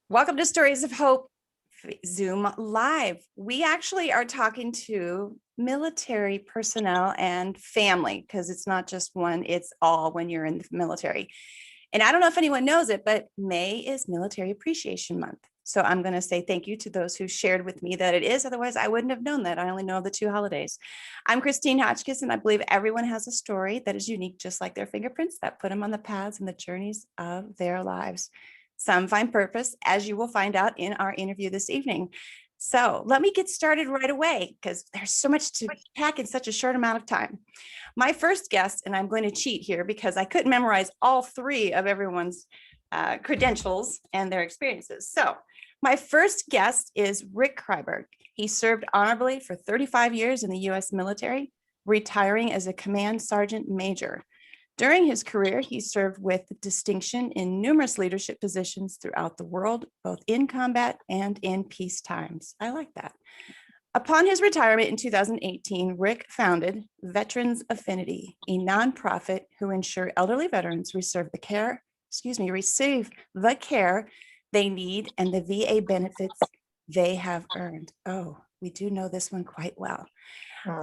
Welcome to Stories of Hope Zoom Live. We actually are talking to military personnel and family because it's not just one, it's all when you're in the military. And I don't know if anyone knows it, but May is Military Appreciation Month. So I'm going to say thank you to those who shared with me that it is. Otherwise, I wouldn't have known that. I only know the two holidays. I'm Christine Hotchkiss, and I believe everyone has a story that is unique, just like their fingerprints that put them on the paths and the journeys of their lives. Some find purpose, as you will find out in our interview this evening. So let me get started right away because there's so much to pack in such a short amount of time. My first guest, and I'm going to cheat here because I couldn't memorize all three of everyone's credentials and their experiences. So my first guest is Rick Kreiberg. He served honorably for 35 years in the U.S. military, retiring as a command sergeant major. During his career, he served with distinction in numerous leadership positions throughout the world, both in combat and in peace times. I like that. Upon his retirement in 2018, Rick founded Veterans Affinity, a nonprofit who ensure elderly veterans receive the care they need and the VA benefits they have earned. Oh, we do know this one quite well.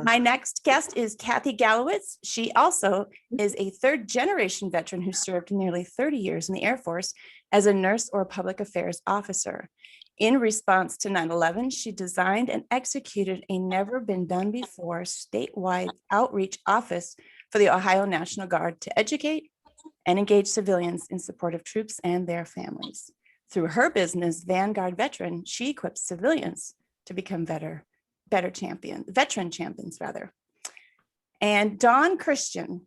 My next guest is Kathy Gallowitz. She also is a third-generation veteran who served nearly 30 years in the Air Force as a nurse or public affairs officer. In response to 9/11, she designed and executed a never-been-done-before statewide outreach office for the Ohio National Guard to educate and engage civilians in support of troops and their families. Through her business, Vanguard Veteran, she equips civilians to become veteran champions. And Dawn Christian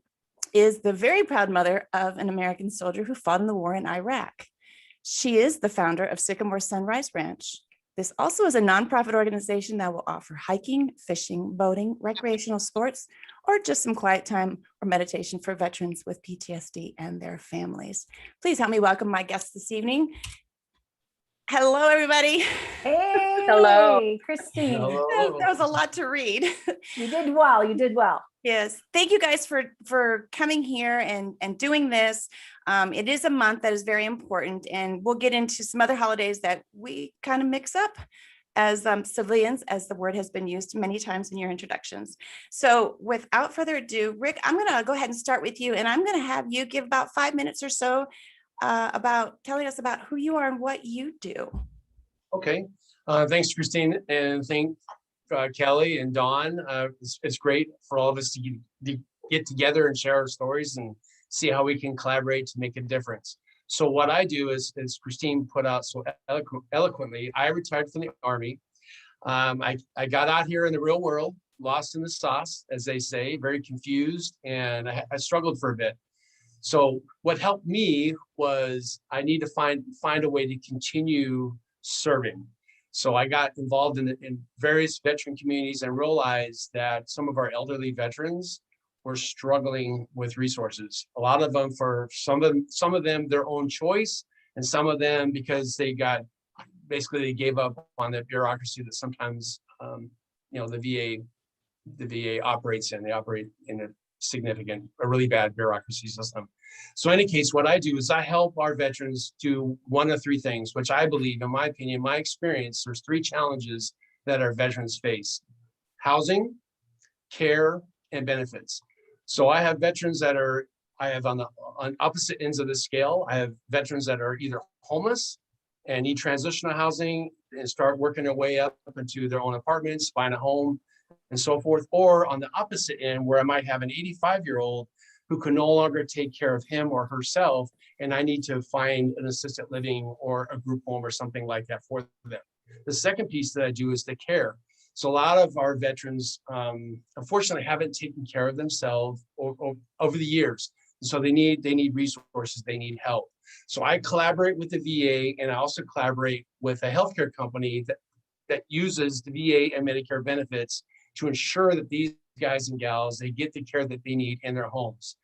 is the very proud mother of an American soldier who fought in the war in Iraq. She is the founder of Sycamore Sunrise Ranch. This also is a nonprofit organization that will offer hiking, fishing, boating, recreational sports, or just some quiet time or meditation for veterans with PTSD and their families. Please help me welcome my guests this evening. Hello, everybody. Hey, hello, Christine. Hello. That was a lot to read. You did well. You did well. Yes. Thank you guys for coming here and doing this. It is a month that is very important, and we'll get into some other holidays that we kind of mix up as civilians, as the word has been used many times in your introductions. So without further ado, Rick, I'm going to go ahead and start with you, and I'm going to have you give about 5 minutes or so about telling us about who you are and what you do. Okay. Thanks, Christine, and thank Kelly and Dawn. It's great for all of us to get together and share our stories and see how we can collaborate to make a difference. So what I do is Christine put out so eloquently, I retired from the Army. I got out here in the real world, lost in the sauce, as they say, very confused, and I struggled for a bit. So what helped me was I need to find a way to continue serving. So I got involved in various veteran communities and realized that some of our elderly veterans were struggling with resources. A lot of them, for some of them their own choice, and some of them because they gave up on the bureaucracy that sometimes the VA operates in. They operate in a really bad bureaucracy system. So in any case, what I do is I help our veterans do one of three things, which I believe, in my opinion, my experience, there's three challenges that our veterans face: housing, care, and benefits. So I have veterans on opposite ends of the scale. I have veterans that are either homeless and need transitional housing and start working their way up into their own apartments, find a home, and so forth. Or on the opposite end, where I might have an 85-year-old who can no longer take care of him or herself, and I need to find an assisted living or a group home or something like that for them. The second piece that I do is the care. So a lot of our veterans, unfortunately, haven't taken care of themselves over the years. So they need resources, they need help. So I collaborate with the VA, and I also collaborate with a healthcare company that uses the VA and Medicare benefits to ensure that these guys and gals, they get the care that they need in their homes.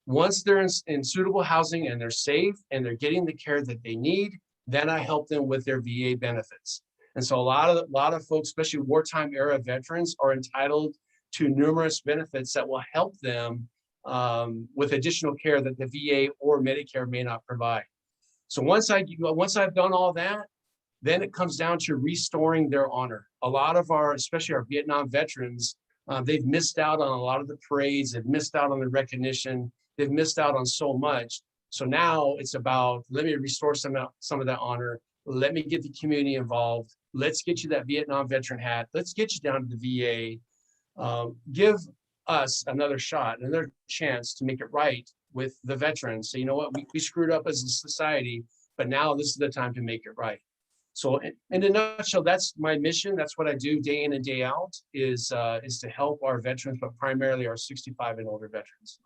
Once they're in suitable housing and they're safe and they're getting the care that they need, then I help them with their VA benefits. And so a lot of folks, especially wartime era veterans, are entitled to numerous benefits that will help them with additional care that the VA or Medicare may not provide. So once I've done all that, Then it comes down to restoring their honor. A lot of our, especially our Vietnam veterans, they've missed out on a lot of the parades, they've missed out on the recognition, they've missed out on so much. So now it's about, let me restore some of that honor. Let me get the community involved. Let's get you that Vietnam veteran hat. Let's get you down to the VA. Give us another shot, another chance to make it right with the veterans. So you know what, we screwed up as a society, but now this is the time to make it right. So in a nutshell, that's my mission. That's what I do day in and day out, is to help our veterans, but primarily our 65 and older veterans.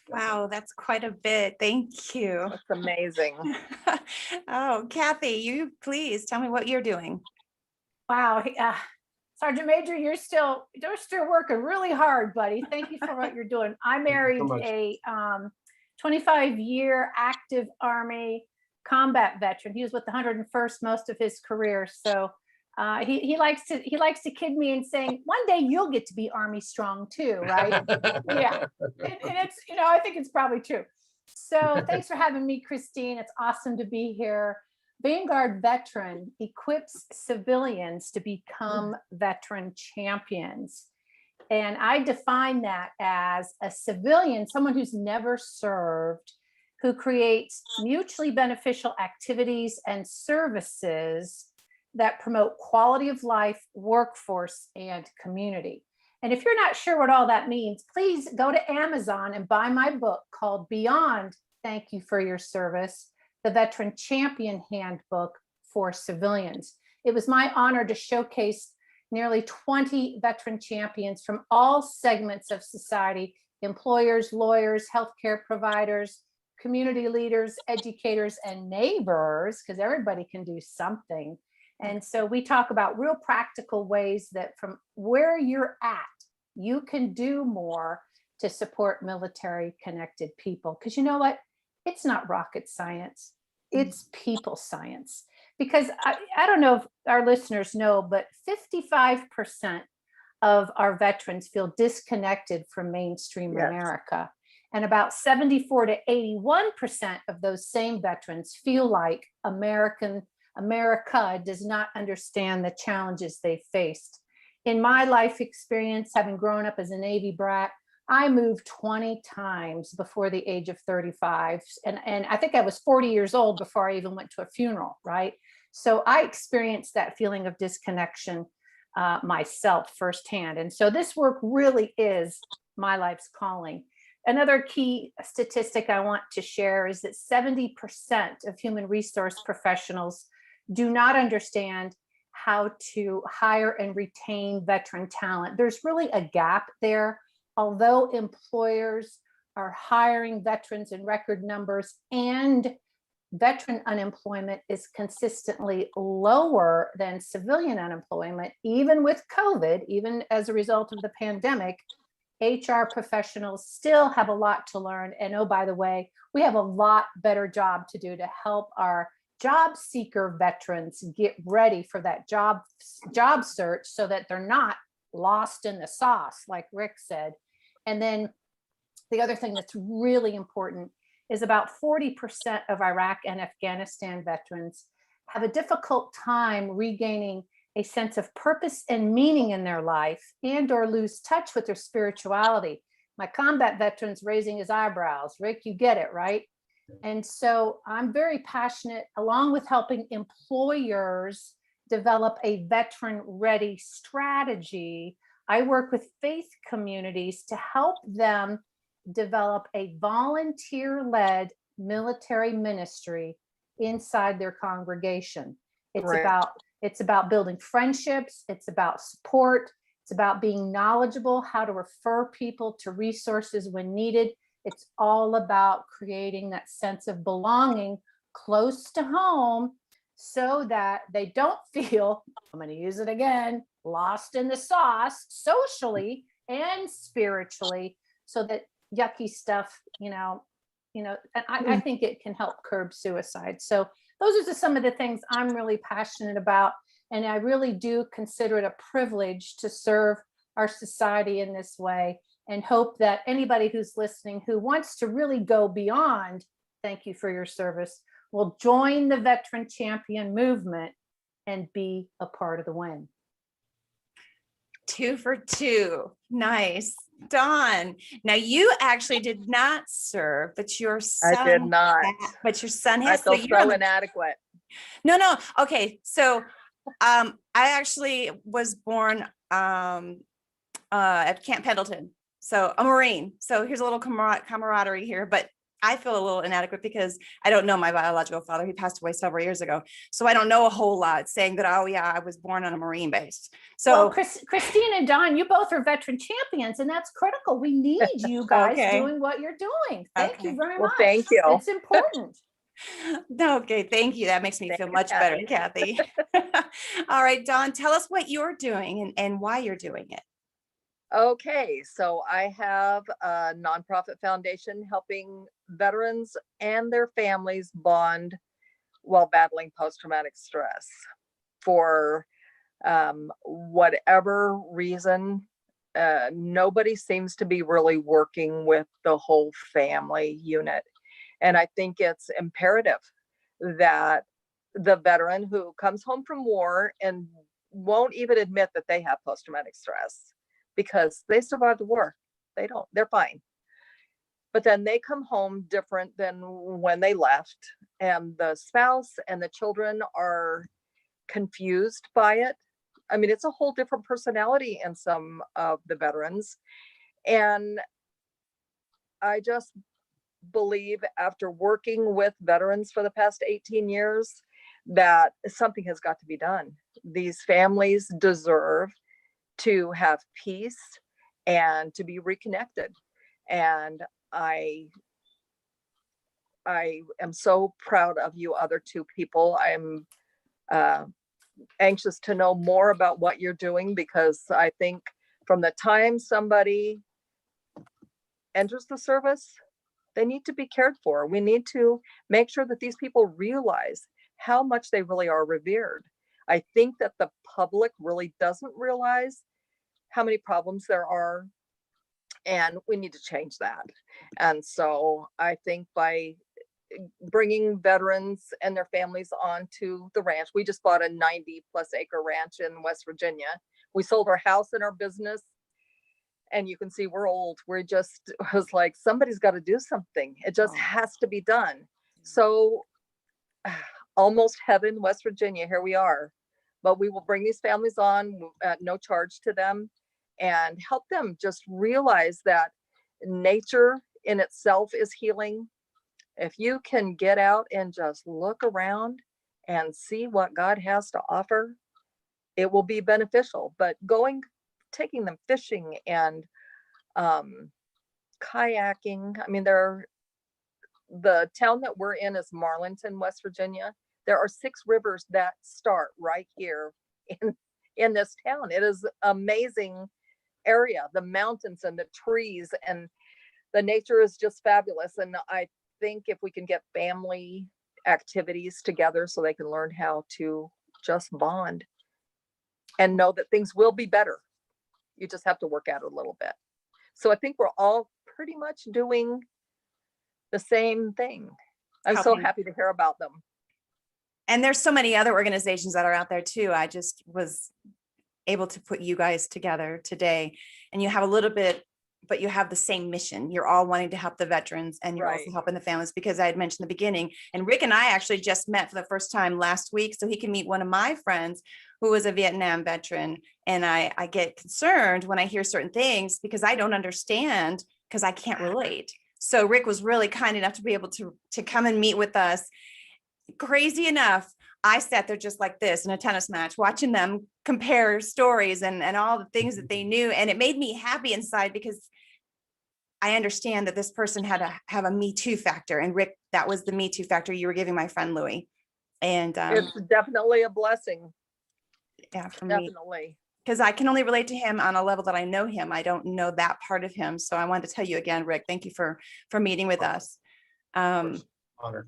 Wow, that's quite a bit. Thank you. That's amazing. Oh, Kathy, you please tell me what you're doing. Wow. Sergeant Major, you're still working really hard, buddy. Thank you for what you're doing. I married much. a 25-year active Army combat veteran. He was with the 101st most of his career. So he likes to kid me and saying, one day you'll get to be Army strong too, right? Yeah. And it's, I think it's probably true. So thanks for having me, Christine. It's awesome to be here. Vanguard Veteran equips civilians to become veteran champions. And I define that as a civilian, someone who's never served, who creates mutually beneficial activities and services that promote quality of life, workforce, and community. And if you're not sure what all that means, please go to Amazon and buy my book called Beyond Thank You for Your Service, the Veteran Champion Handbook for Civilians. It was my honor to showcase nearly 20 veteran champions from all segments of society: employers, lawyers, healthcare providers, community leaders, educators, and neighbors, because everybody can do something. And so we talk about real practical ways that from where you're at, you can do more to support military connected people. Because you know what? It's not rocket science. It's people science. Because I don't know if our listeners know, but 55% of our veterans feel disconnected from mainstream America. And about 74 to 81% of those same veterans feel like America does not understand the challenges they faced. In my life experience, having grown up as a Navy brat, I moved 20 times before the age of 35. And I think I was 40 years old before I even went to a funeral, right? So I experienced that feeling of disconnection myself firsthand. And so this work really is my life's calling. Another key statistic I want to share is that 70% of human resource professionals do not understand how to hire and retain veteran talent. There's really a gap there. Although employers are hiring veterans in record numbers and veteran unemployment is consistently lower than civilian unemployment, even with COVID, even as a result of the pandemic, HR professionals still have a lot to learn. And oh, by the way, we have a lot better job to do to help our job seeker veterans get ready for that job search so that they're not lost in the sauce, like Rick said. And then the other thing that's really important is about 40% of Iraq and Afghanistan veterans have a difficult time regaining a sense of purpose and meaning in their life, and or lose touch with their spirituality. My combat veteran's raising his eyebrows. Rick, you get it, right? And so I'm very passionate, along with helping employers develop a veteran-ready strategy. I work with faith communities to help them develop a volunteer-led military ministry inside their congregation. It's about building friendships. It's about support. It's about being knowledgeable, how to refer people to resources when needed. It's all about creating that sense of belonging close to home so that they don't feel, I'm going to use it again, lost in the sauce socially and spiritually, so that yucky stuff, and I think it can help curb suicide. So those are just some of the things I'm really passionate about. And I really do consider it a privilege to serve our society in this way, and hope that anybody who's listening who wants to really go beyond thank you for your service will join the Veteran Champion movement and be a part of the win. 2 for 2. Nice. Dawn, now you actually did not serve, but your I son, did not. I has. So feel you're on so the- inadequate. No. Okay. So I actually was born at Camp Pendleton. So a Marine. So here's a little camaraderie here, but I feel a little inadequate because I don't know my biological father. He passed away several years ago. So I don't know a whole lot saying that, oh yeah, I was born on a Marine base. So Well, Christine and Don, you both are veteran champions, and that's critical. We need you guys Okay. doing what you're doing. Thank Okay. you very Well, much. thank you. It's important. okay, thank you. That makes me Thank feel you, much better, Kathy. Kathy. All right, Dawn, tell us what you're doing and why you're doing it. Okay, so I have a nonprofit foundation helping veterans and their families bond while battling post-traumatic stress. For whatever reason, nobody seems to be really working with the whole family unit. And I think it's imperative that the veteran who comes home from war and won't even admit that they have post-traumatic stress because they survived the war. They're fine. But then they come home different than when they left, and the spouse and the children are confused by it. I mean, it's a whole different personality in some of the veterans. And I just believe, after working with veterans for the past 18 years, that something has got to be done. These families deserve to have peace and to be reconnected. And I am so proud of you other two people. I'm anxious to know more about what you're doing, because I think from the time somebody enters the service, they need to be cared for. We need to make sure that these people realize how much they really are revered. I think that the public really doesn't realize how many problems there are, and we need to change that. And so I think by bringing veterans and their families onto the ranch, we just bought a 90+ acre ranch in West Virginia. We sold our house and our business, and you can see we're old. We're just, was like, somebody's got to do something. It just has to be done. So almost heaven, West Virginia, here we are. But we will bring these families on at no charge to them and help them just realize that nature in itself is healing. If you can get out and just look around and see what God has to offer, it will be beneficial. But taking them fishing and kayaking. I mean, the town that we're in is Marlinton, West Virginia. There are 6 rivers that start right here in this town. It is amazing area, the mountains and the trees, and the nature is just fabulous. And I think if we can get family activities together so they can learn how to just bond and know that things will be better. You just have to work at it a little bit. So I think we're all pretty much doing the same thing. I'm so happy to hear about them. And there's so many other organizations that are out there too. I just was able to put you guys together today, and you have a little bit, but you have the same mission. You're all wanting to help the veterans, and you're also helping the families, because I had mentioned in the beginning, and Rick and I actually just met for the first time last week, so he can meet one of my friends who was a Vietnam veteran. And I get concerned when I hear certain things because I don't understand, because I can't relate. So Rick was really kind enough to be able to come and meet with us. Crazy enough, I sat there just like this in a tennis match, watching them compare stories and all the things that they knew. And it made me happy inside, because I understand that this person had to have a Me Too factor. And Rick, that was the Me Too factor you were giving my friend Louie. And it's definitely a blessing. Yeah, for Definitely. me, because I can only relate to him on a level that I know him. I don't know that part of him. So I wanted to tell you again, Rick, thank you for meeting with us. Honor.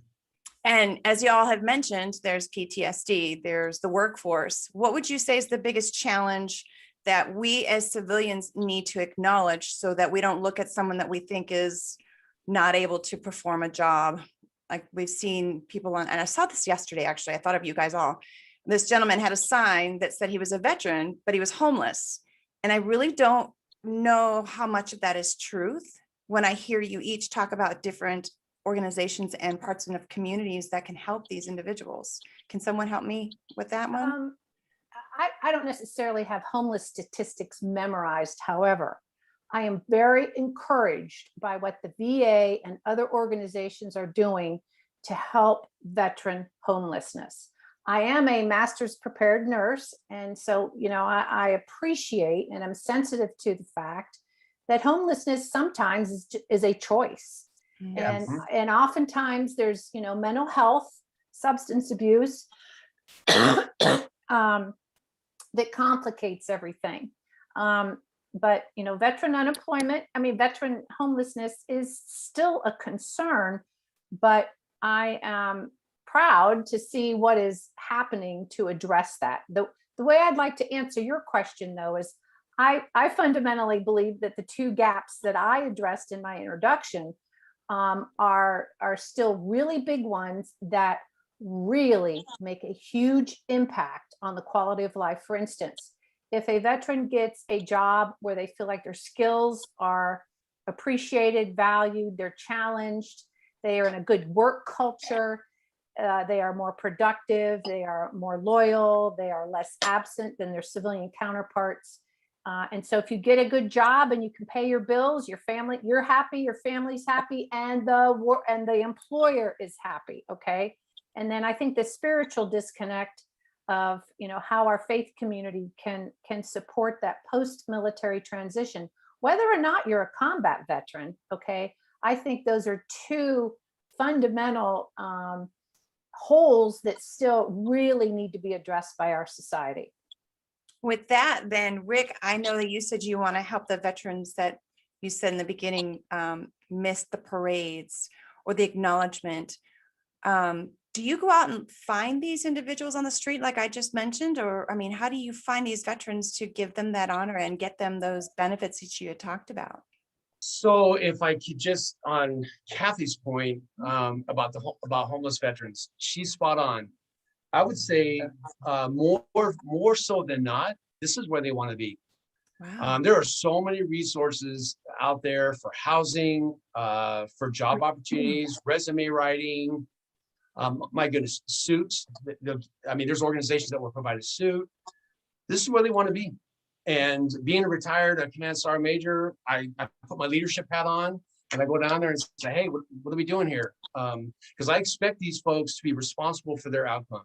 And as y'all have mentioned, there's PTSD, there's the workforce. What would you say is the biggest challenge that we as civilians need to acknowledge, so that we don't look at someone that we think is not able to perform a job? Like we've seen people on, and I saw this yesterday, actually, I thought of you guys all. this gentleman had a sign that said he was a veteran, but he was homeless. And I really don't know how much of that is truth when I hear you each talk about different organizations and parts of communities that can help these individuals. Can someone help me with that one? I don't necessarily have homeless statistics memorized. However, I am very encouraged by what the VA and other organizations are doing to help veteran homelessness. I am a master's prepared nurse. And so, I appreciate and I'm sensitive to the fact that homelessness sometimes is a choice. Yeah. And oftentimes there's, mental health, substance abuse that complicates everything. But, veteran unemployment, veteran homelessness is still a concern, but I am proud to see what is happening to address that. The way I'd like to answer your question, though, is I fundamentally believe that the two gaps that I addressed in my introduction are still really big ones that really make a huge impact on the quality of life. For instance, if a veteran gets a job where they feel like their skills are appreciated, valued, they're challenged, they are in a good work culture, they are more productive, they are more loyal, they are less absent than their civilian counterparts. And so if you get a good job and you can pay your bills, your family, you're happy, your family's happy, and the employer is happy. Okay. And then I think the spiritual disconnect of, how our faith community can support that post-military transition, whether or not you're a combat veteran. Okay. I think those are two fundamental holes that still really need to be addressed by our society. With that, then, Rick, I know that you said you want to help the veterans that you said in the beginning missed the parades or the acknowledgement. Do you go out and find these individuals on the street like I just mentioned? Or, how do you find these veterans to give them that honor and get them those benefits that you had talked about? So if I could just, on Kathy's point about homeless veterans, she's spot on. I would say more so than not, this is where they want to be. Wow. There are so many resources out there for housing, for job opportunities, resume writing. My goodness, suits. There's organizations that will provide a suit. This is where they want to be. And being a retired command sergeant major, I put my leadership hat on and I go down there and say, hey, what are we doing here? Because I expect these folks to be responsible for their outcome.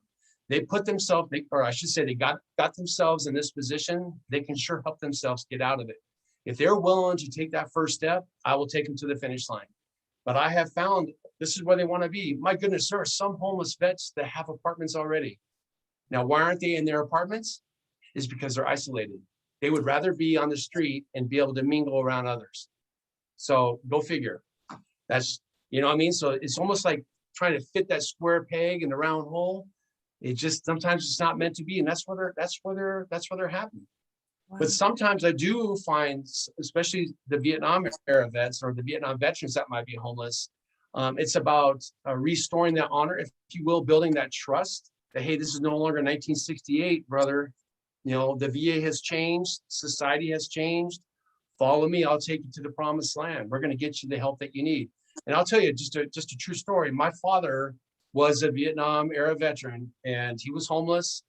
They put themselves, they got themselves in this position. They can sure help themselves get out of it. If they're willing to take that first step, I will take them to the finish line. But I have found this is where they want to be. My goodness, there are some homeless vets that have apartments already. Now, why aren't they in their apartments? Is because they're isolated. They would rather be on the street and be able to mingle around others. So go figure. That's, So it's almost like trying to fit that square peg in the round hole. It just sometimes it's not meant to be, and that's where they're happy. Wow. But sometimes I do find, especially the Vietnam era vets or the Vietnam veterans that might be homeless, it's about restoring that honor, if you will, building that trust that, hey, this is no longer 1968, brother. The VA has changed, society has changed. Follow me, I'll take you to the promised land. We're going to get you the help that you need. And I'll tell you just a true story. My father was a Vietnam era veteran, and he was homeless,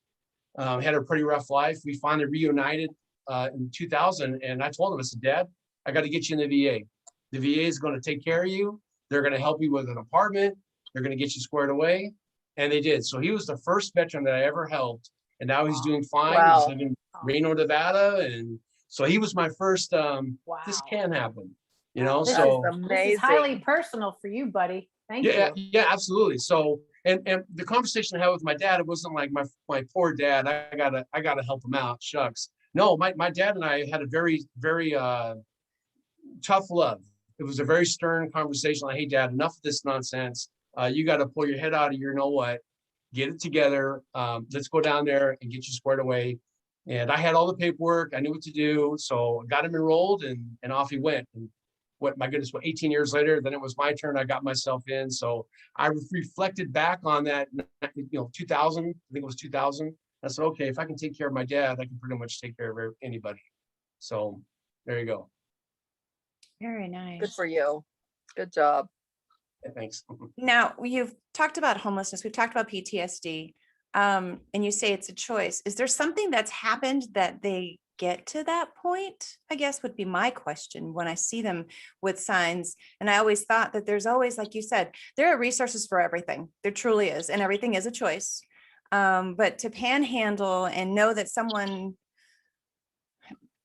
had a pretty rough life. We finally reunited in 2000, and I told him, I said, Dad, I got to get you in the VA. The VA is going to take care of you. They're going to help you with an apartment. They're going to get you squared away. And they did. So he was the first veteran that I ever helped, and now he's doing fine. Wow. He's living in Reno, Nevada, and so he was my first, wow. This can happen, This is highly personal for you, buddy. Thank you. Yeah, absolutely. So, and the conversation I had with my dad, it wasn't like my poor dad, I gotta help him out. Shucks. No, my dad and I had a very, very tough love. It was a very stern conversation. Like, hey, Dad, enough of this nonsense. You got to pull your head out of your what, get it together. Let's go down there and get you squared away. And I had all the paperwork. I knew what to do. So I got him enrolled and off he went. And my goodness, 18 years later, then it was my turn. I got myself in. So I reflected back on that, 2000, I think it was 2000. I said, okay, if I can take care of my dad, I can pretty much take care of anybody. So there you go. Very Good nice. for you. Good job. Yeah, thanks. Now, you've talked about homelessness, we've talked about PTSD, and you say it's a choice. Is there something that's happened that they get to that point? I guess would be my question when I see them with signs. And I always thought that there's always, like you said, there are resources for everything. There truly is, and everything is a choice. But to panhandle and know that someone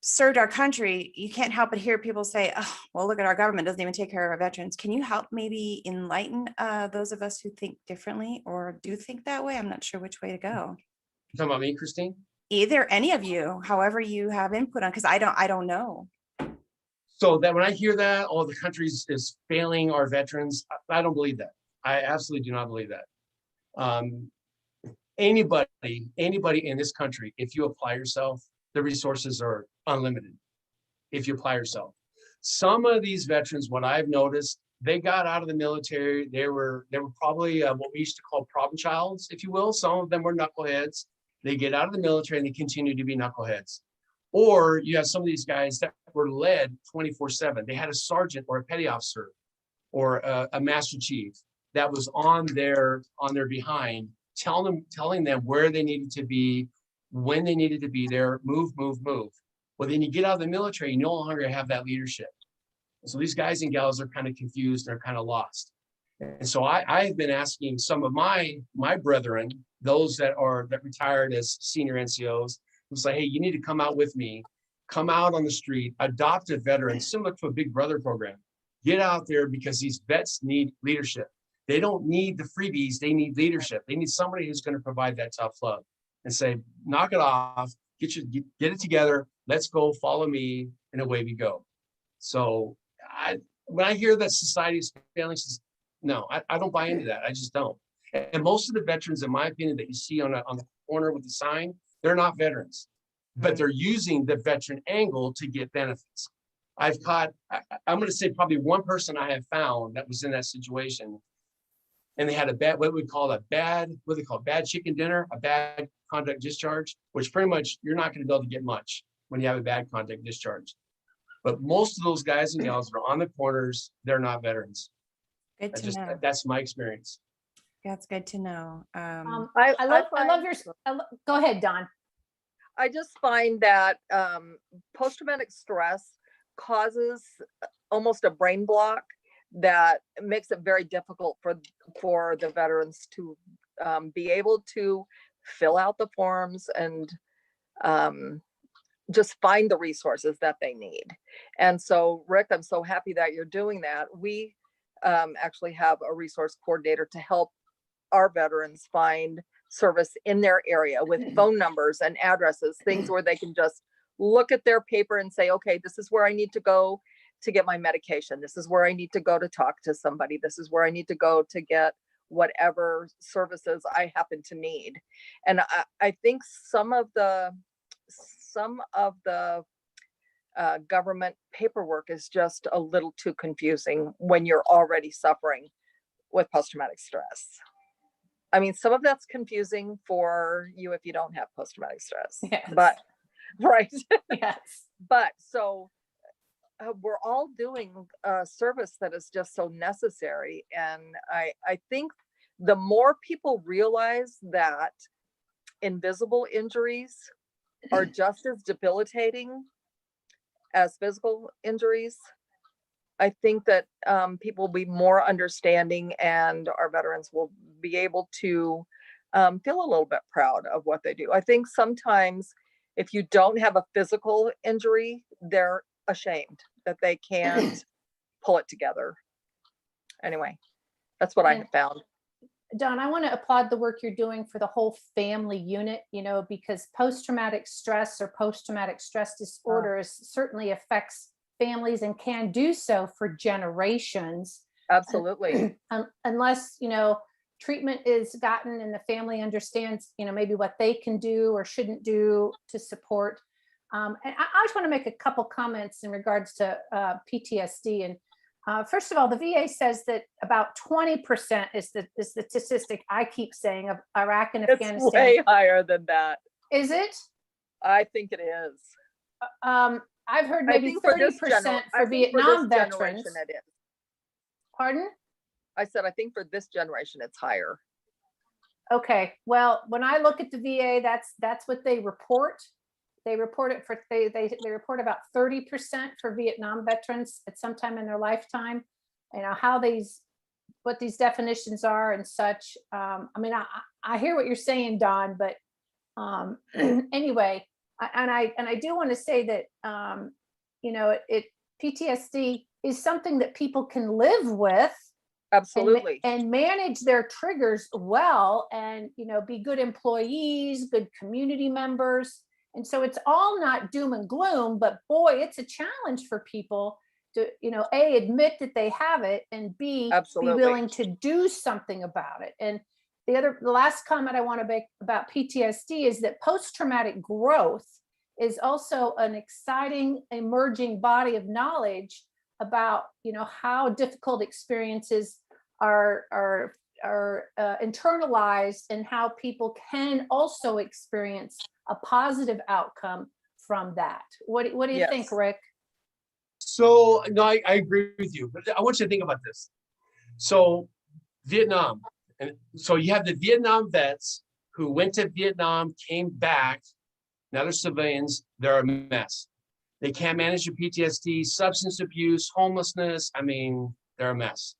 served our country, you can't help but hear people say, oh, well, look at our government doesn't even take care of our veterans. Can you help maybe enlighten those of us who think differently or do think that way? I'm not sure which way to go. You talking about me, Christine? Either any of you, however you have input on, because I don't know. So that when I hear that, oh, the country is failing our veterans, I don't believe that. I absolutely do not believe that. Anybody in this country, if you apply yourself, the resources are unlimited. If you apply yourself, some of these veterans, what I've noticed, they got out of the military. They were probably what we used to call problem childs, if you will. Some of them were knuckleheads. They get out of the military and they continue to be knuckleheads. Or you have some of these guys that were led 24/7. They had a sergeant or a petty officer or a master chief that was on their behind, telling them where they needed to be, when they needed to be there, move. Well, then you get out of the military, you no longer have that leadership. And so these guys and gals are kind of confused, they're kind of lost. And so I've been asking some of my brethren, those that retired as senior NCOs, who say, hey, you need to come out with me, come out on the street, adopt a veteran, similar to a Big Brother program. Get out there because these vets need leadership. They don't need the freebies, they need leadership. They need somebody who's going to provide that tough love and say, knock it off, get it together, let's go, follow me, and away we go. So when I hear that society is failing, no, I don't buy into that. I just don't. And most of the veterans, in my opinion, that you see on the corner with the sign, they're not veterans, but they're using the veteran angle to get benefits. I'm going to say probably one person I have found that was in that situation, and they had bad chicken dinner, a bad conduct discharge, which pretty much you're not going to be able to get much when you have a bad conduct discharge. But most of those guys and gals that are on the corners, they're not veterans. Good to know. That's my experience. That's good to know. I love your, go ahead, Dawn. I just find that post-traumatic stress causes almost a brain block that makes it very difficult for the veterans to be able to fill out the forms and just find the resources that they need. And so, Rick, I'm so happy that you're doing that. We actually have a resource coordinator to help our veterans find service in their area with phone numbers and addresses, things where they can just look at their paper and say, okay, this is where I need to go to get my medication. This is where I need to go to talk to somebody. This is where I need to go to get whatever services I happen to need. And I think some of the government paperwork is just a little too confusing when you're already suffering with post-traumatic stress. I mean, some of that's confusing for you if you don't have post-traumatic stress, Yes. but right. Yes. But so we're all doing a service that is just so necessary. And I think the more people realize that invisible injuries are just as debilitating as physical injuries, I think that people will be more understanding and our veterans will be able to feel a little bit proud of what they do. I think sometimes if you don't have a physical injury, they're ashamed that they can't pull it together. Anyway, that's what I have found. Dawn, I want to applaud the work you're doing for the whole family unit, because post-traumatic stress or post-traumatic stress disorder certainly affects families and can do so for generations. Absolutely. Unless, treatment is gotten and the family understands, maybe what they can do or shouldn't do to support And I just want to make a couple comments in regards to PTSD. And first of all, the VA says that about 20% is the statistic I keep saying of Iraq and It's Afghanistan. way higher than that. Is it? I think it is. I've heard I maybe think for 30% this for I think for Vietnam this veterans. generation it is. Pardon? I said, I think for this generation, it's higher. Okay, well, when I look at the VA, that's what they report. They report it for they report about 30% for Vietnam veterans at some time in their lifetime. You know how what these definitions are and such. I mean, I hear what you're saying, Don, but anyway, I do want to say that you know, PTSD is something that people can live with. Absolutely. And manage their triggers well, and you know, be good employees, good community members. And so it's all not doom and gloom, but boy, it's a challenge for people to, you know, A, admit that they have it, and B, Absolutely. be willing to do something about it. And the last comment I want to make about PTSD is that post-traumatic growth is also an exciting emerging body of knowledge about, you know, how difficult experiences are internalized, and how people can also experience a positive outcome from that. What do you think, Yes. Rick? So no, I agree with you, but I want you to think about this. So Vietnam, and so you have the Vietnam vets who went to Vietnam, came back. Now they're civilians. They're a mess. They can't manage their PTSD, substance abuse, homelessness. I mean, they're a mess.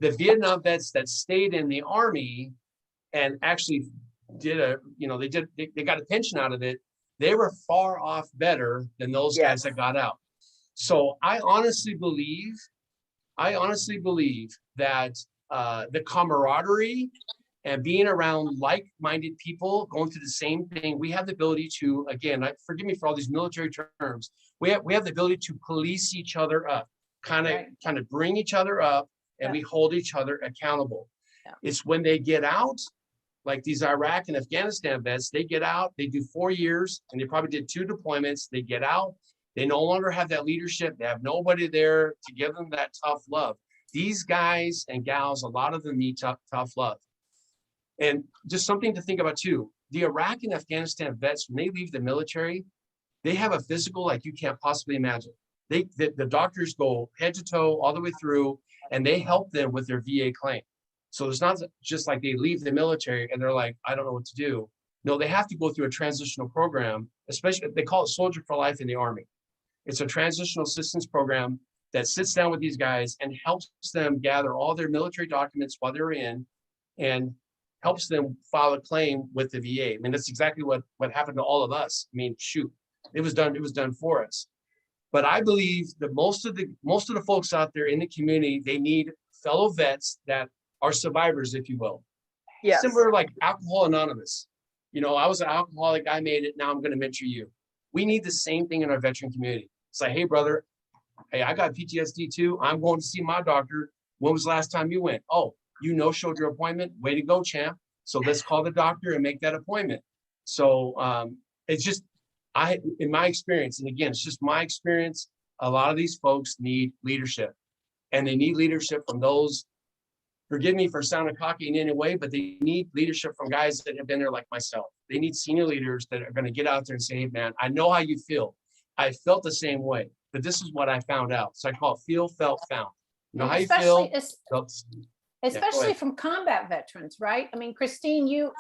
The Vietnam vets that stayed in the Army and actually did they got a pension out of it. They were far off better than those guys that got out. So I honestly believe that the camaraderie and being around like-minded people going through the same thing, we have the ability to, again, forgive me for all these military terms, we have the ability to police each other up, kind of bring each other up, and we hold each other accountable. Yeah. It's when they get out, like these Iraq and Afghanistan vets, they get out, they do 4 years, and they probably did 2 deployments. They get out, they no longer have that leadership. They have nobody there to give them that tough love. These guys and gals, a lot of them need tough love. And just something to think about too, the Iraq and Afghanistan vets, when they leave the military, they have a physical like you can't possibly imagine. The doctors go head to toe all the way through, and they help them with their VA claim. So it's not just like they leave the military and they're like, I don't know what to do. No, they have to go through a transitional program, especially they call it Soldier for Life in the Army. It's a transitional assistance program that sits down with these guys and helps them gather all their military documents while they're in, and helps them file a claim with the VA. I mean, that's exactly what happened to all of us. I mean, shoot, it was done for us. But I believe that most of the folks out there in the community, they need fellow vets that are survivors, if you will. Yes. Similar like Alcohol Anonymous. You know, I was an alcoholic, I made it, now I'm going to mentor you. We need the same thing in our veteran community. It's like, hey, brother, hey, I got PTSD too. I'm going to see my doctor. When was the last time you went? Oh, you no-showed your appointment. Way to go, champ. So let's call the doctor and make that appointment. So it's just, in my experience, and again, it's just my experience, a lot of these folks need leadership, and they need leadership from those, forgive me for sounding cocky in any way, but they need leadership from guys that have been there like myself. They need senior leaders that are going to get out there and say, hey, man, I know how you feel. I felt the same way, but this is what I found out. So I call it feel, felt, found. You know how you feel? Especially from combat veterans, right? I mean, Christine, you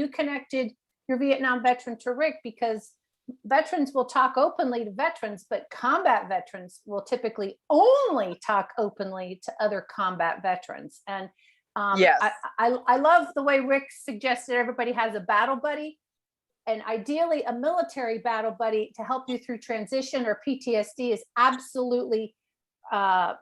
connected your Vietnam veteran to Rick, because veterans will talk openly to veterans, but combat veterans will typically only talk openly to other combat veterans. And yes. I love the way Rick suggested everybody has a battle buddy, and ideally a military battle buddy to help you through transition or PTSD is absolutely a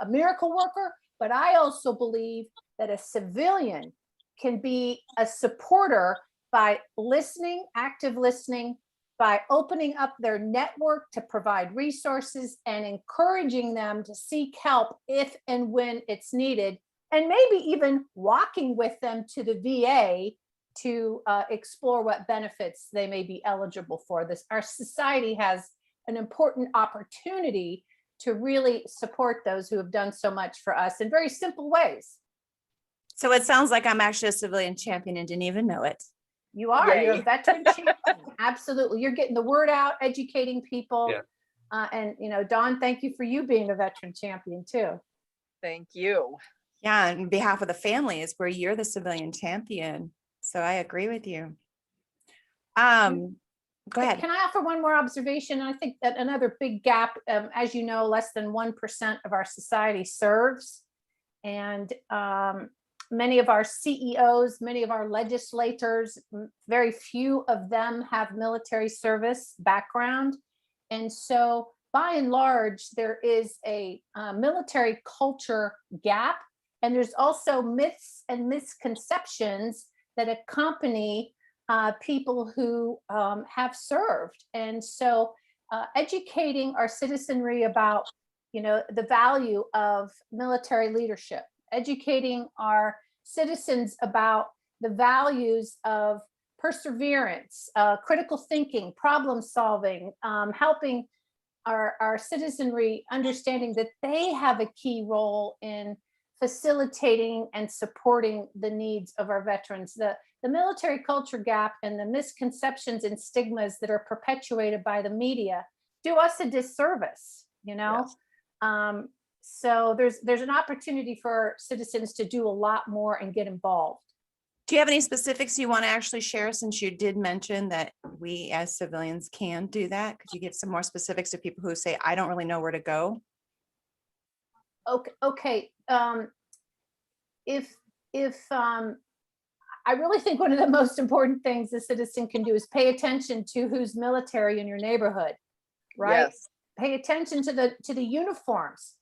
miracle worker. But I also believe that a civilian can be a supporter by listening, active listening, by opening up their network to provide resources and encouraging them to seek help if and when it's needed, and maybe even walking with them to the VA to explore what benefits they may be eligible for. This, our society has an important opportunity to really support those who have done so much for us in very simple ways. So it sounds like I'm actually a civilian champion and didn't even know it. You are, you're a Yay. veteran champion. Absolutely. You're getting the word out, educating people. Yeah. And, you know, Dawn, thank you for you being a veteran champion too. Thank you. Yeah, on behalf of the family is where you're the civilian champion. So I agree with you. Go ahead. Can I offer one more observation? I think that another big gap, as you know, less than 1% of our society serves. And many of our CEOs, many of our legislators, very few of them have military service background. And so by and large, there is a military culture gap. And there's also myths and misconceptions that accompany people who have served. And so educating our citizenry about, you know, the value of military leadership, educating our citizens about the values of perseverance, critical thinking, problem solving, helping our citizenry understanding that they have a key role in facilitating and supporting the needs of our veterans. The military culture gap and the misconceptions and stigmas that are perpetuated by the media do us a disservice, you know? Yes. So there's an opportunity for citizens to do a lot more and get involved. Do you have any specifics you want to actually share, since you did mention that we as civilians can do that? Could you give some more specifics to people who say, I don't really know where to go? Okay. I really think one of the most important things a citizen can do is pay attention to who's military in your neighborhood, right? Yes. Pay attention to the uniforms.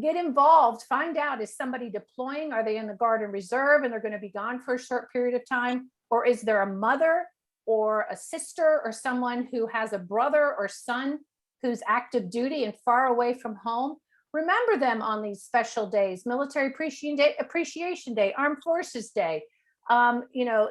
Get involved. Find out, is somebody deploying? Are they in the Guard and Reserve and they're going to be gone for a short period of time? Or is there a mother or a sister or someone who has a brother or son who's active duty and far away from home? Remember them on these special days: Military Appreciation Day, Armed Forces Day. You know,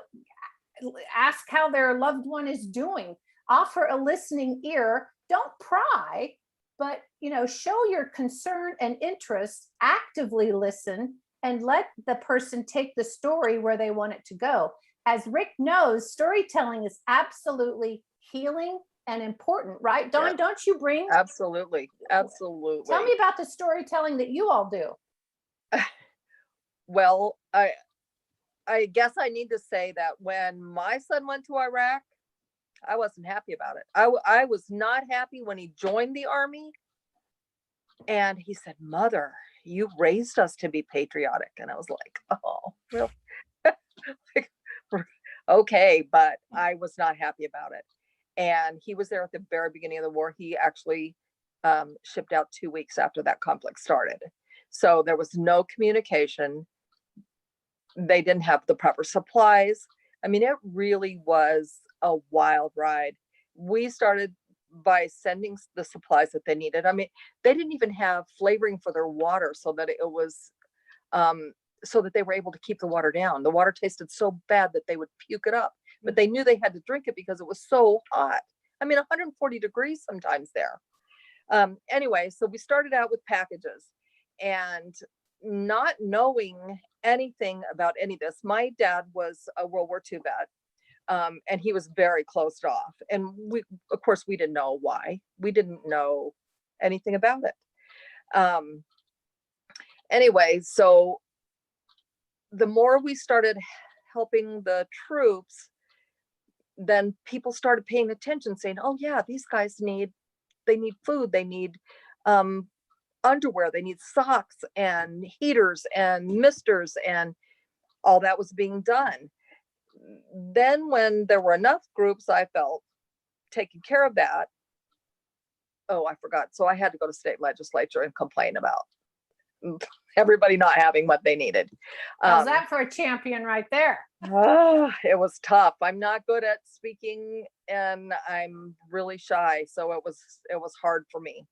ask how their loved one is doing. Offer a listening ear. Don't pry, but, you know, show your concern and interest. Actively listen and let the person take the story where they want it to go. As Rick knows, storytelling is absolutely healing and important, right? Dawn, Yeah. don't you bring? Absolutely. Absolutely. Tell me about the storytelling that you all do. Well, I guess I need to say that when my son went to Iraq, I wasn't happy about it. I was not happy when he joined the Army. And he said, Mother, you raised us to be patriotic. And I was like, oh, really? Like, okay, but I was not happy about it. And he was there at the very beginning of the war. He actually shipped out 2 weeks after that conflict started. So there was no communication. They didn't have the proper supplies. I mean, it really was a wild ride. We started by sending the supplies that they needed. I mean, they didn't even have flavoring for their water, so that it was so that they were able to keep the water down. The water tasted so bad that they would puke it up, but they knew they had to drink it because it was so hot. I mean, 140 degrees sometimes there. Anyway, so we started out with packages, and not knowing anything about any of this. My dad was a World War II vet. And he was very closed off. And we, of course, we didn't know why. We didn't know anything about it. Anyway, so the more we started helping the troops, then people started paying attention, saying, oh yeah, these guys need food, they need underwear, they need socks and heaters and misters, and all that was being done. Then when there were enough groups, I felt taking care of that. Oh, I forgot. So I had to go to state legislature and complain about everybody not having what they needed. How's that for a champion right there? It was tough. I'm not good at speaking and I'm really shy. So it was hard for me.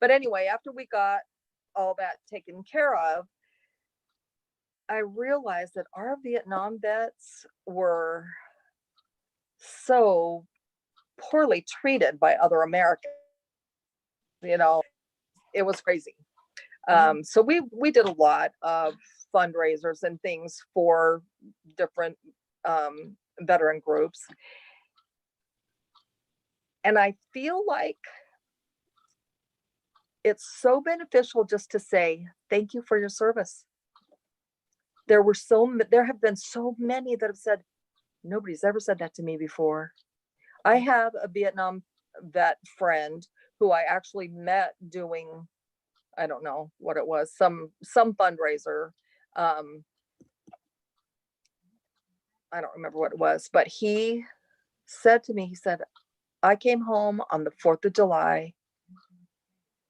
But anyway, after we got all that taken care of, I realized that our Vietnam vets were so poorly treated by other Americans. You know, it was crazy. So we did a lot of fundraisers and things for different veteran groups. And I feel like it's so beneficial just to say, thank you for your service. There have been so many that have said, nobody's ever said that to me before. I have a Vietnam vet friend who I actually met doing, I don't know what it was, some fundraiser. I don't remember what it was, but he said to me, he said, I came home on the 4th of July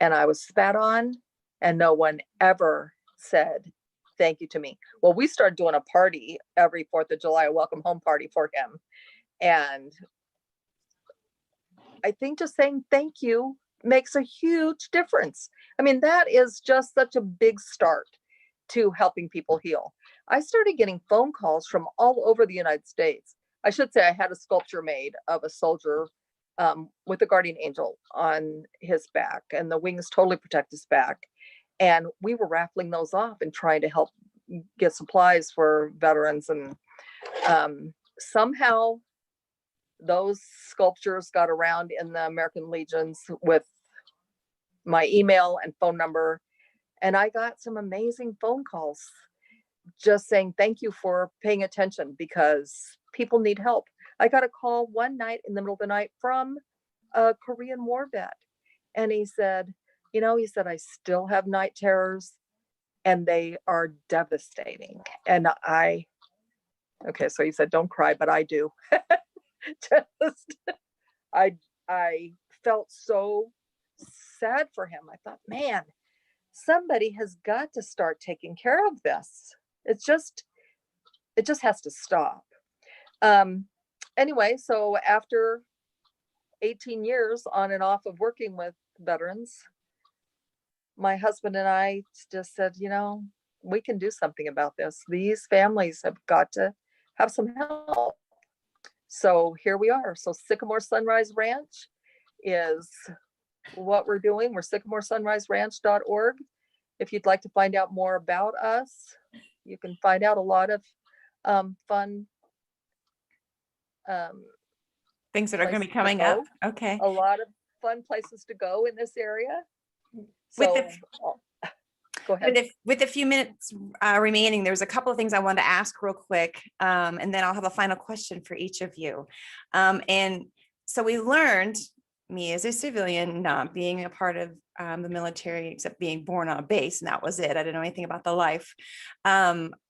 and I was spat on and no one ever said thank you to me. Well, we started doing a party every 4th of July, a welcome home party for him. And I think just saying thank you makes a huge difference. I mean, that is just such a big start to helping people heal. I started getting phone calls from all over the United States. I should say I had a sculpture made of a soldier with a guardian angel on his back, and the wings totally protect his back. And we were raffling those off and trying to help get supplies for veterans. And somehow those sculptures got around in the American Legions with my email and phone number. And I got some amazing phone calls just saying, thank you for paying attention because people need help. I got a call one night in the middle of the night from a Korean War vet. And he said, I still have night terrors and they are devastating. And okay, so he said, don't cry, but I do. I felt so sad for him. I thought, man, somebody has got to start taking care of this. It just has to stop. Anyway, so after 18 years on and off of working with veterans, my husband and I just said, we can do something about this. These families have got to have some help. So here we are. So Sycamore Sunrise Ranch is what we're doing. We're sycamoresunriseranch.org. If you'd like to find out more about us, you can find out a lot of fun things that are going to be coming up. Okay. A lot of fun places to go in this area. So go ahead. With a few minutes remaining, there's a couple of things I wanted to ask real quick, and then I'll have a final question for each of you. And so we learned, me as a civilian, not being a part of the military, except being born on a base, and that was it. I didn't know anything about the life.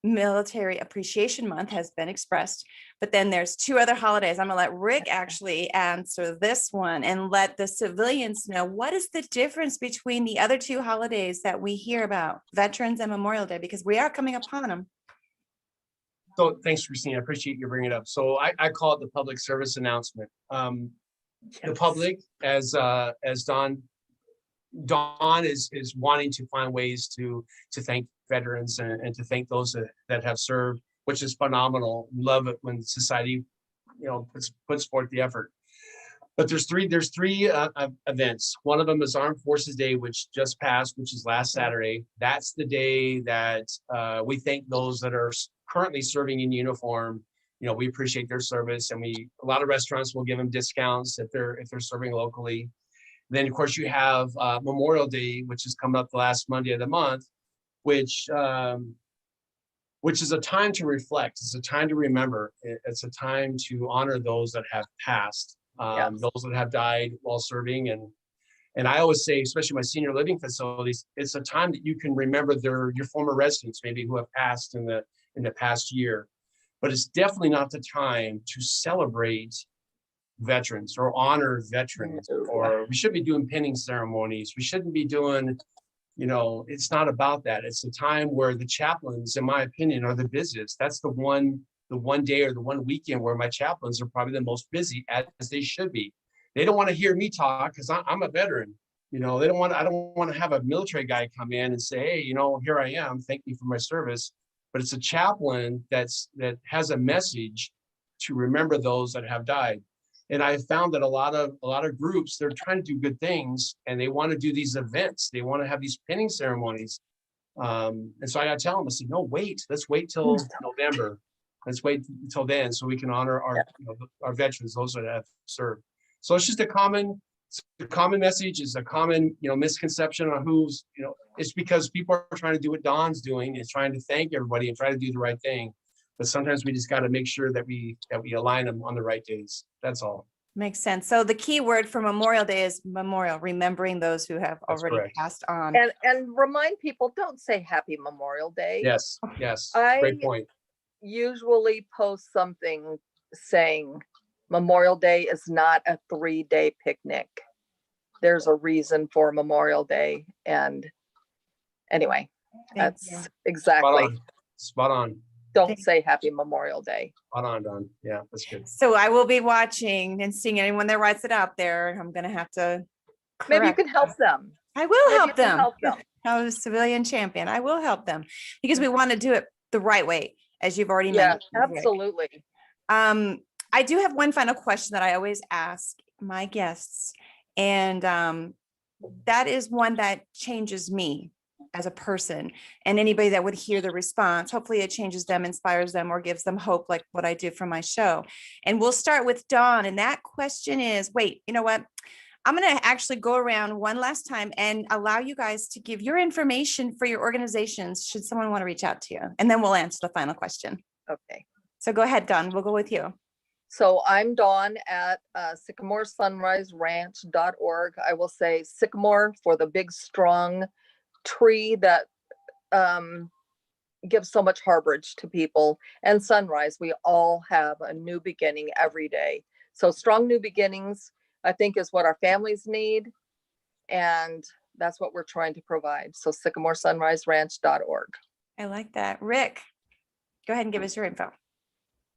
Military Appreciation Month has been expressed, but then there's 2 other holidays. I'm gonna let Rick actually answer this one and let the civilians know what is the difference between the other 2 holidays that we hear about, Veterans and Memorial Day, because we are coming upon them. So thanks, Christine. I appreciate you bringing it up. So I call it the public service announcement. The public, as Dawn is wanting to find ways to thank veterans and to thank those that have served, which is phenomenal. Love it when society, puts forth the effort. But there's three events. One of them is Armed Forces Day, which just passed, which is last Saturday. That's the day that we thank those that are currently serving in uniform. We appreciate their service, and a lot of restaurants will give them discounts if they're serving locally. Then, of course, you have Memorial Day, which is coming up the last Monday of the month, which is a time to reflect. It's a time to remember. It's a time to honor those that have passed, those that have died while serving. And I always say, especially my senior living facilities, it's a time that you can remember your former residents, maybe who have passed in the past year. But it's definitely not the time to celebrate veterans or honor veterans, or we should be doing pinning ceremonies. We shouldn't be doing, it's not about that. It's a time where the chaplains, in my opinion, are the busiest. That's the one day or the one weekend where my chaplains are probably the most busy, as they should be. They don't want to hear me talk because I'm a veteran. I don't want to have a military guy come in and say, hey, here I am, thank you for my service. But it's a chaplain that has a message to remember those that have died. And I found that a lot of groups, they're trying to do good things and they want to do these events. They want to have these pinning ceremonies. And so I got to tell them, I said, no, wait, let's wait till November. Let's wait until then so we can honor our, our veterans, those that have served. So it's just a common message, is a common, misconception on who's, it's because people are trying to do what Don's doing, is trying to thank everybody and try to do the right thing. But sometimes we just got to make sure that we align them on the right days. That's all. Makes sense. So the key word for Memorial Day is memorial, remembering those who have That's already correct. passed on. And remind people, don't say Happy Memorial Day. Yes, great point. Usually post something saying Memorial Day is not a 3-day picnic. There's a reason for Memorial Day. And anyway, Thank that's you. exactly. Spot on. Don't say Happy Memorial Day. Spot on, Don. Yeah, that's good. So I will be watching and seeing anyone that writes it out there. I'm going to have to Maybe you correct can help them. I will Maybe help you can them. help them. I was a civilian champion. I will help them because we want to do it the right way, as you've already Yeah, mentioned. Rick. absolutely. I do have one final question that I always ask my guests, and that is one that changes me as a person, and anybody that would hear the response. Hopefully it changes them, inspires them, or gives them hope, like what I do for my show. And we'll start with Dawn. And that question is, wait, you know what? I'm going to actually go around one last time and allow you guys to give your information for your organizations, should someone want to reach out to you. And then we'll answer the final question. Okay. So go ahead, Dawn. We'll go with you. So I'm Dawn at Sycamore Sunrise Ranch.org. I will say Sycamore for the big, strong tree that gives so much harborage to people. And Sunrise, we all have a new beginning every day. So strong new beginnings, I think, is what our families need. And that's what we're trying to provide. So Sycamore Sunrise Ranch.org. I like that. Rick, go ahead and give us your info.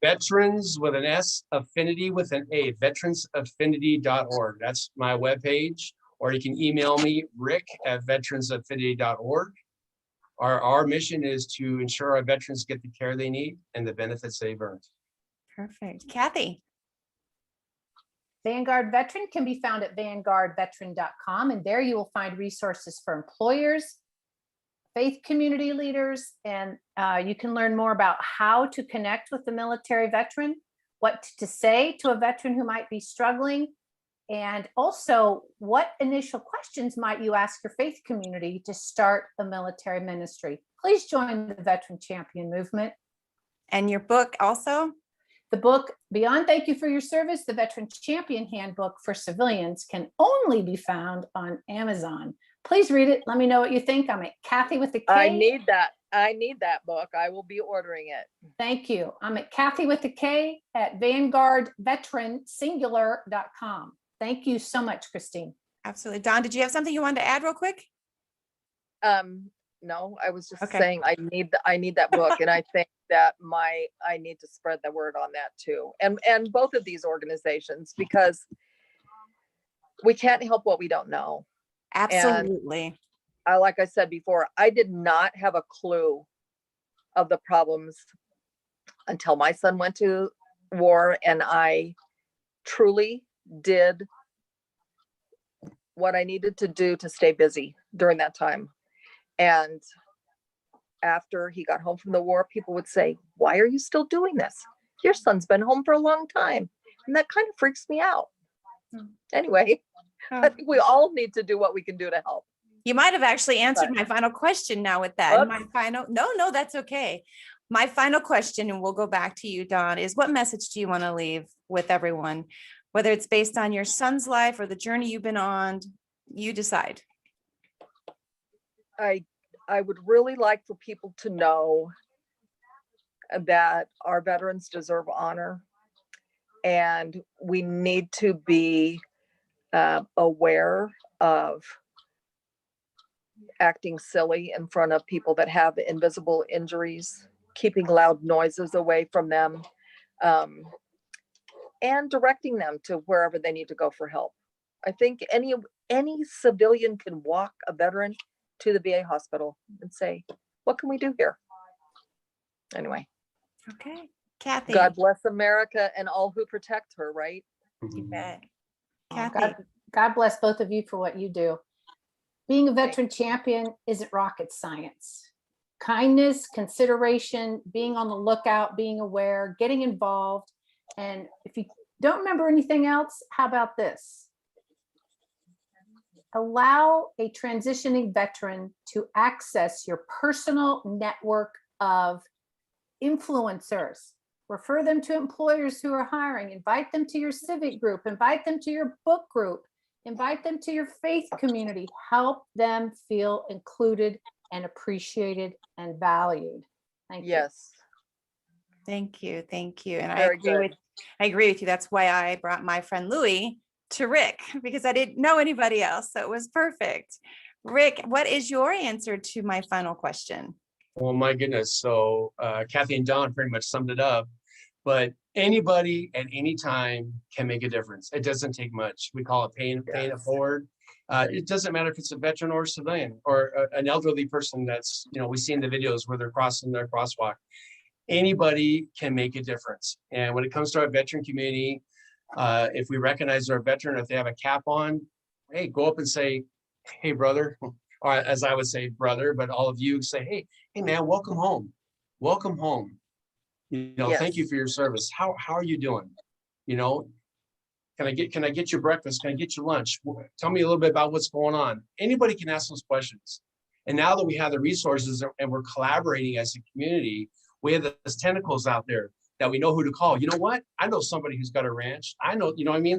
Veterans with an S, Affinity with an A, veteransaffinity.org. That's my webpage. Or you can email me, rick@veteransaffinity.org. Our mission is to ensure our veterans get the care they need and the benefits they've earned. Perfect. Kathy. Vanguard Veteran can be found at vanguardveteran.com, and there you will find resources for employers, faith community leaders, and you can learn more about how to connect with the military veteran, what to say to a veteran who might be struggling, and also what initial questions might you ask your faith community to start a military ministry. Please join the Veteran Champion movement. And your book also? The book, Beyond Thank You for Your Service, the Veteran Champion Handbook for Civilians, can only be found on Amazon. Please read it. Let me know what you think. I'm at Kathy with a K. I need that. I need that book. I will be ordering it. Thank you. I'm at Kathy with a K at VanguardVeteranSingular.com. Thank you so much, Christine. Absolutely. Dawn, did you have something you wanted to add real quick? No, I was just Okay. saying I need that book, and I think that I need to spread the word on that too. And both of these organizations, because we can't help what we don't know. Absolutely. Like I said before, I did not have a clue of the problems until my son went to war, and I truly did what I needed to do to stay busy during that time. And after he got home from the war, people would say, "Why are you still doing this? Your son's been home for a long time." And that kind of freaks me out. Anyway, I think we all need to do what we can do to help. You might have actually answered my final question now with that. Oops. My final, no, that's okay. My final question, and we'll go back to you, Dawn, is what message do you want to leave with everyone? Whether it's based on your son's life or the journey you've been on, you decide. I would really like for people to know that our veterans deserve honor, and we need to be aware of acting silly in front of people that have invisible injuries, keeping loud noises away from them, and directing them to wherever they need to go for help. I think any civilian can walk a veteran to the VA hospital and say, "What can we do here?" Anyway. Okay. Kathy, God bless America and all who protect her, right? you bet. Oh, Kathy, God bless both of you for what you do. Being a veteran champion isn't rocket science. Kindness, consideration, being on the lookout, being aware, getting involved. And if you don't remember anything else, how about this? Allow a transitioning veteran to access your personal network of influencers. Refer them to employers who are hiring. Invite them to your civic group. Invite them to your book group. Invite them to your faith community. Help them feel included and appreciated and valued. Thank you. Yes. thank you. Thank you. And Very good. I agree with you. That's why I brought my friend Louie to Rick, because I didn't know anybody else. So it was perfect. Rick, what is your answer to my final question? Well, my goodness. So Kathy and Don pretty much summed it up, but anybody at any time can make a difference. It doesn't take much. We call it paying it forward. It doesn't matter if it's a veteran or a civilian or an elderly person that's, we see in the videos where they're crossing their crosswalk. Anybody can make a difference. And when it comes to our veteran community, if we recognize our veteran, if they have a cap on, hey, go up and say, hey, brother, or as I would say, brother, but all of you say, hey, man, welcome home. Welcome home. Yes. Thank you for your service. How are you doing? Can I get your breakfast? Can I get your lunch? Tell me a little bit about what's going on. Anybody can ask those questions. And now that we have the resources and we're collaborating as a community, we have those tentacles out there that we know who to call. You know what? I know somebody who's got a ranch. I know,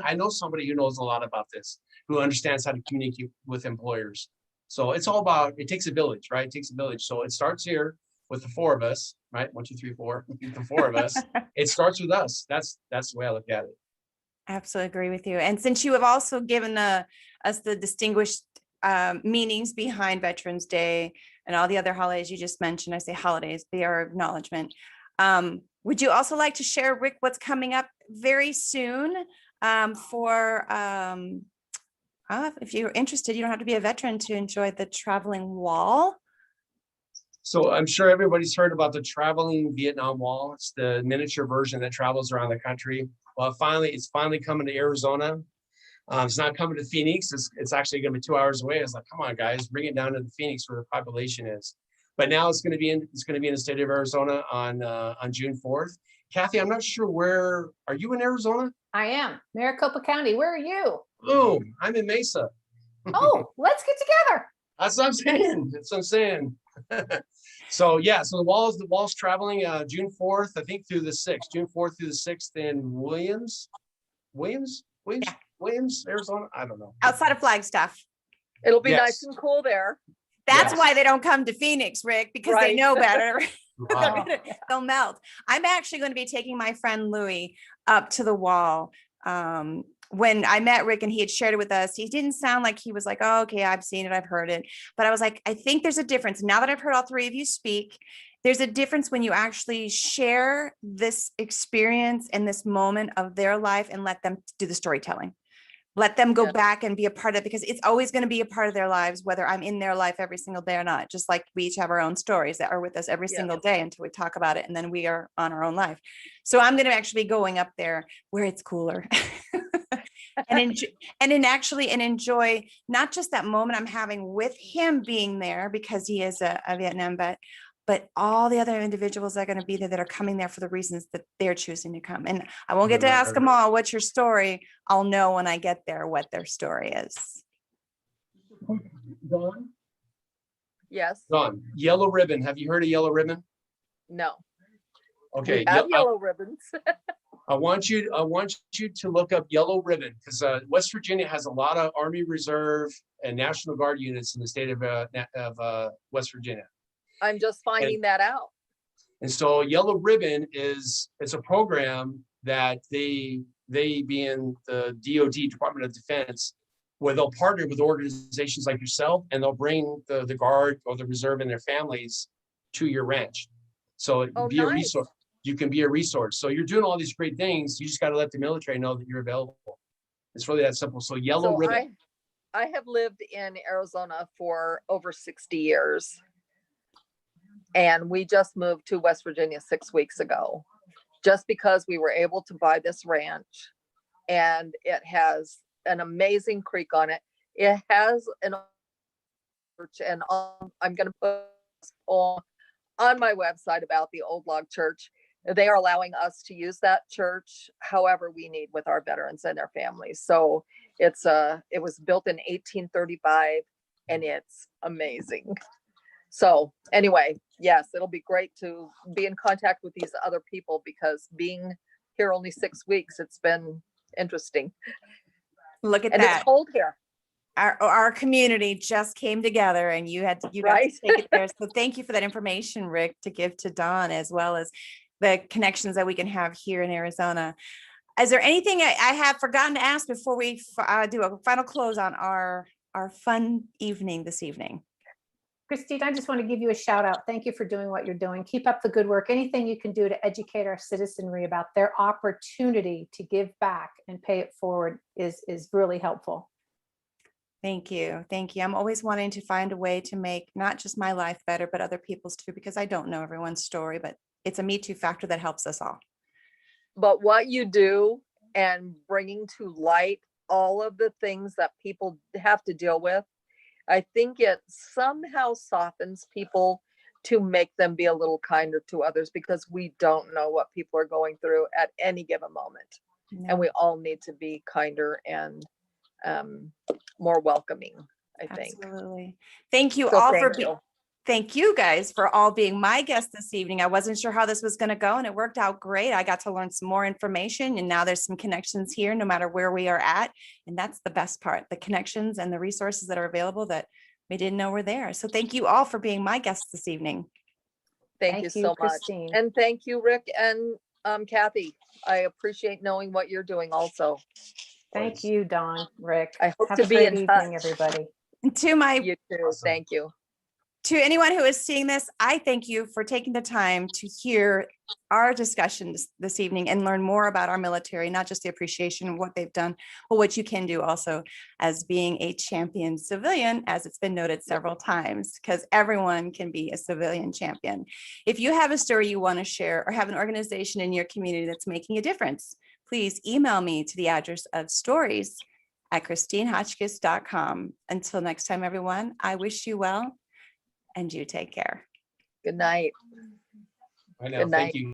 I know somebody who knows a lot about this, who understands how to communicate with employers. So it's all about, it takes a village, right? It takes a village. So it starts here with the four of us, right? 1, 2, 3, 4, the four of us. It starts with us. That's the way I look at it. Absolutely agree with you. And since you have also given us the distinguished meanings behind Veterans Day and all the other holidays you just mentioned, I say holidays, they are acknowledgement. Would you also like to share, Rick, what's coming up very soon if you're interested, you don't have to be a veteran to enjoy the traveling wall. So I'm sure everybody's heard about the traveling Vietnam Wall. It's the miniature version that travels around the country. Well, it's finally coming to Arizona. It's not coming to Phoenix. It's actually going to be 2 hours away. It's like, come on, guys, bring it down to the Phoenix where the population is. But now it's going to be in the state of Arizona on June 4th. Kathy, I'm not sure are you in Arizona? I am. Maricopa County. Where are you? Oh, I'm in Mesa. Oh, let's get together. That's what I'm saying. That's what I'm saying. So the wall's traveling June 4th, I think, through the 6th. June 4th through the 6th in Williams, Arizona. I don't know. Outside of Flagstaff. It'll be nice and cool there. That's why they don't come to Phoenix, Rick, because they know better. Wow. They'll melt. I'm actually going to be taking my friend Louie up to the wall. When I met Rick and he had shared it with us, he didn't sound like he was like, oh, okay, I've seen it, I've heard it. But I was like, I think there's a difference. Now that I've heard all three of you speak, there's a difference when you actually share this experience and this moment of their life and let them do the storytelling. Let them go back and be a part of it, because it's always going to be a part of their lives, whether I'm in their life every single day or not. Just like we each have our own stories that are with us every single day until we talk about it, and then we are on our own life. So I'm going to actually be going up there where it's cooler and enjoy not just that moment I'm having with him being there because he is a Vietnam vet, but all the other individuals that are going to be there that are coming there for the reasons that they're choosing to come. And I won't get to ask them all, what's your story? I'll know when I get there what their story is. Dawn? Yes. Dawn, Yellow Ribbon. Have you heard of Yellow Ribbon? No. Okay. We have yellow ribbons. I want you to look up Yellow Ribbon, because West Virginia has a lot of Army Reserve and National Guard units in the state of West Virginia. I'm just finding that out. And so Yellow Ribbon it's a program that they being the DoD, Department of Defense, where they'll partner with organizations like yourself, and they'll bring the Guard or the Reserve and their families to your ranch. So a resource. You can be a resource. So you're doing all these great things. You just got to let the military know that you're available. It's really that simple. So Yellow Ribbon. I have lived in Arizona for over 60 years. And we just moved to West Virginia 6 weeks ago. just because we were able to buy this ranch and it has an amazing creek on it. It has an church, and I'm going to put on my website about the old log church. They are allowing us to use that church however we need with our veterans and their families. So it was built in 1835 and it's amazing. So anyway, yes, it'll be great to be in contact with these other people, because being here only 6 weeks, it's been interesting. Look at And that. it's cold here. Our community just came together and you got to Right. take it there. So thank you for that information, Rick, to give to Dawn, as well as the connections that we can have here in Arizona. Is there anything I have forgotten to ask before we do a final close on our fun evening this evening? Christine, I just want to give you a shout out. Thank you for doing what you're doing. Keep up the good work. Anything you can do to educate our citizenry about their opportunity to give back and pay it forward is really helpful. Thank you. Thank you. I'm always wanting to find a way to make not just my life better, but other people's too, because I don't know everyone's story, but it's a Me Too factor that helps us all. But what you do and bringing to light all of the things that people have to deal with, I think it somehow softens people to make them be a little kinder to others, because we don't know what people are going through at any given moment. No, And we all need to be kinder and more welcoming, I think. absolutely. Thank you So all thank you. Thank you guys for all being my guests this evening. I wasn't sure how this was going to go and it worked out great. I got to learn some more information and now there's some connections here no matter where we are at. And that's the best part, the connections and the resources that are available that we didn't know were there. So thank you all for being my guests this evening. Thank you so much. Christine. And thank you, Rick and Kathy. I appreciate knowing what you're doing also. Thank you, Dawn, Rick. I hope Have to a be great in evening, touch. everybody. And to my You too. Awesome. Thank you. To anyone who is seeing this, I thank you for taking the time to hear our discussions this evening and learn more about our military, not just the appreciation of what they've done, but what you can do also as being a champion civilian, as it's been noted several times, because everyone can be a civilian champion. If you have a story you want to share or have an organization in your community that's making a difference, please email me to the address of stories@ChristineHotchkiss.com. Until next time, everyone, I wish you well. And you take care. Good night. I know. Good night. Thank you.